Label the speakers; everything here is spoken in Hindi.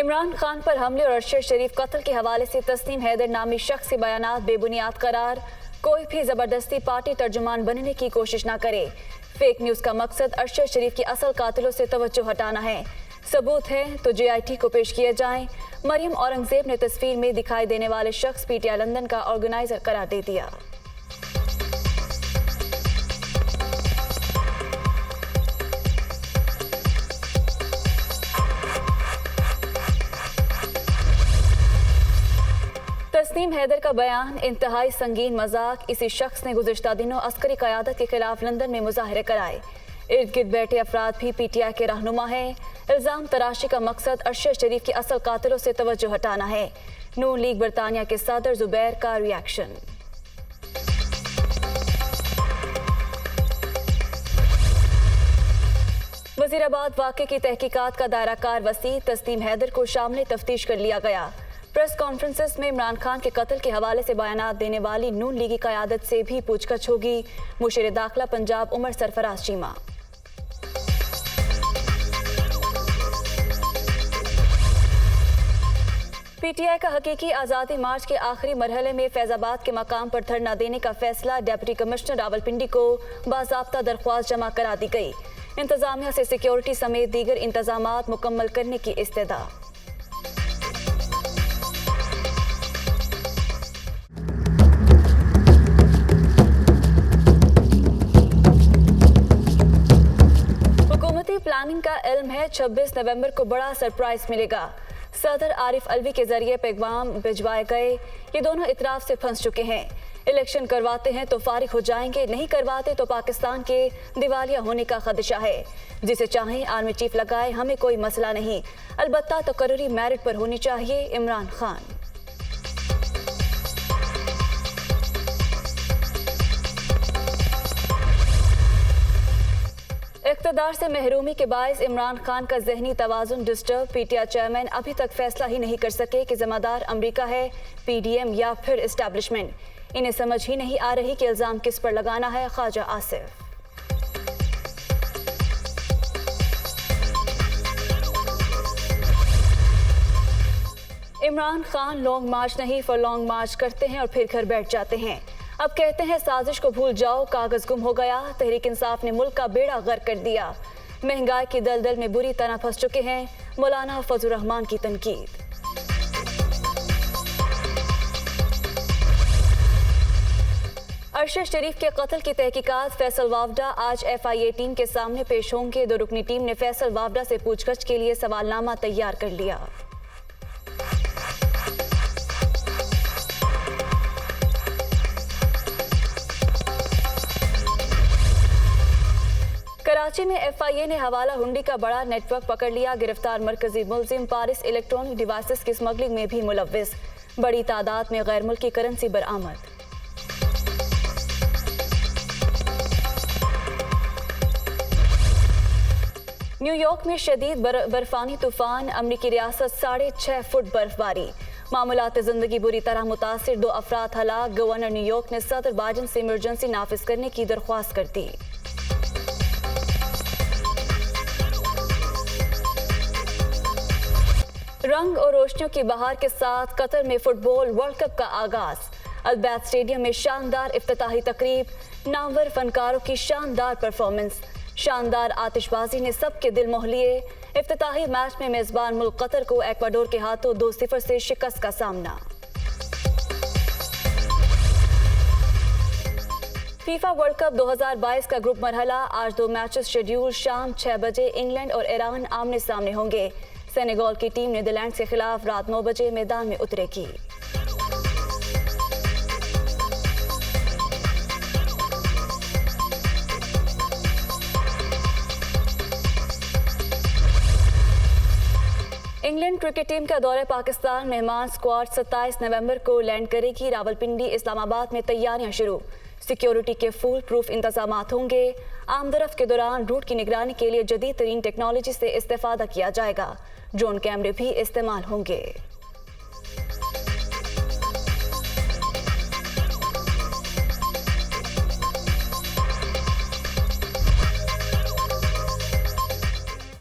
Speaker 1: इमरान खान पर हमले और अरशद शरीफ कत्ल के हवाले से तस्नीम हैदर नामी शख्स के बयानात बेबुनियाद करार। कोई भी जबरदस्ती पार्टी तर्जुमान बनने की कोशिश न करे। फेक न्यूज़ का मकसद अरशद शरीफ के असल कातिलों से तवज्जो हटाना है। सबूत है तो JIT को पेश किए जाएं। मरियम औरंगजेब ने तस्वीर में दिखाई देने वाले शख्स PTI लंदन का ऑर्गेनाइजर करार दे दिया। तस्नीम हैदर का बयान इंतहाई संगीन मजाक। इसी शख्स ने गुज़िश्ता दिनों अस्करी क़यादत के खिलाफ लंदन में मुजाहरे कराए। इर्द गिर्द बैठे अफराद भी PTI के रहनुमा हैं। इल्ज़ाम तराशी का मकसद अरशद शरीफ के असल कातिलों से तवज्जो हटाना है। नून लीग बरतानिया के सदर जुबैर का रिएक्शन। वज़ीराबाद वाक़े की तहकीकात का दायरा कार वसी। तस्नीम हैदर को शामिल तफ्तीश कर लिया गया। प्रेस कॉन्फ्रेंसेस में इमरान खान के कत्ल के हवाले से बयानात देने वाली नून लीगी क़यादत से भी पूछताछ होगी। मुशीर दाखिला पंजाब उमर सरफराज चीमा। PTI का हकीकी आज़ादी मार्च के आखिरी मरहले में फैज़ाबाद के मकाम पर धरना देने का फैसला। डिप्टी कमिश्नर रावलपिंडी को बाज़ाब्ता दरख्वास्त जमा करा दी गई। इंतजामिया से सिक्योरिटी समेत दीगर इंतजामात मुकम्मल करने की इस्तदा। प्लानिंग का इल्म है 26 नवंबर को बड़ा सरप्राइज मिलेगा। सदर आरिफ अलवी के जरिए पैगाम भिजवाए गए। ये दोनों इतराफ से फंस चुके हैं। इलेक्शन करवाते हैं तो फारिग हो जाएंगे, नहीं करवाते तो पाकिस्तान के दिवालिया होने का खदशा है। जिसे चाहें आर्मी चीफ लगाए, हमें कोई मसला नहीं, अलबत्ता तकर्री मेरिट पर होनी चाहिए। इमरान खान। इक़्तिदार से महरूमी के बायस इमरान खान का जहनी तवाज़ुन डिस्टर्ब। PTI चेयरमैन अभी तक फैसला ही नहीं कर सके कि ज़िम्मेदार अमरीका है, PDM या फिर इस्टेब्लिशमेंट। इन्हें समझ ही नहीं आ रही कि इल्ज़ाम किस पर लगाना है। ख्वाजा आसिफ। इमरान खान लॉन्ग मार्च नहीं फॉर लॉन्ग मार्च करते हैं और फिर घर बैठ जाते हैं। अब कहते हैं साजिश को भूल जाओ, कागज गुम हो गया। तहरीक इंसाफ ने मुल्क का बेड़ा गर्क कर दिया। महंगाई की दलदल में बुरी तरह फंस चुके हैं। मौलाना फजलुर रहमान की तनकीद। अरशद शरीफ के कत्ल की तहकीकात। फैसल वावडा आज FIA टीम के सामने पेश होंगे। 2 रुकनी टीम ने फैसल वावडा से पूछगछ के लिए सवालनामा तैयार कर लिया। कराची में FIA ने हवाला हुंडी का बड़ा नेटवर्क पकड़ लिया। गिरफ्तार मरकजी मुलजिम पारिस इलेक्ट्रॉनिक डिवाइसेस की स्मगलिंग में भी मुलव्विस। बड़ी तादाद में गैर मुल्की करेंसी बरामद। न्यूयॉर्क में शदीद बर्फानी तूफान। अमरीकी रियासत 6.5 फुट बर्फबारी। मामूलात जिंदगी बुरी तरह मुतासिर। 2 अफराद हलाक। गवर्नर न्यूयॉर्क ने सदर बाइडेन से इमरजेंसी नाफिज करने की दरख्वास्त कर दी। रंग और रोशनियों की बहार के साथ कतर में फुटबॉल वर्ल्ड कप का आगाज। अल-बैत स्टेडियम में शानदार इफ्तिताही तकरीब। नामवर फनकारों की शानदार परफॉर्मेंस। शानदार आतिशबाजी ने सबके दिल मोह लिए। इफ्तिताही मैच में मेजबान मुल्क कतर को एक्वाडोर के हाथों 2-0 से शिकस्त का सामना। फीफा वर्ल्ड कप 2022 का ग्रुप मरहला। आज 2 मैचेस शेड्यूल। शाम 6 बजे इंग्लैंड और ईरान आमने सामने होंगे। सेनेगल की टीम नीदरलैंड्स के खिलाफ रात 9 बजे मैदान में उतरेगी। इंग्लैंड क्रिकेट टीम का दौरे पाकिस्तान। मेहमान स्क्वाड 27 नवंबर को लैंड करेगी। रावलपिंडी इस्लामाबाद में तैयारियां शुरू। सिक्योरिटी के फुल प्रूफ इंतजामात होंगे। आमदरफ के दौरान रूट की निगरानी के लिए जदीद तरीन टेक्नोलॉजी से इस्तेफादा किया जाएगा। ड्रोन कैमरे भी इस्तेमाल होंगे।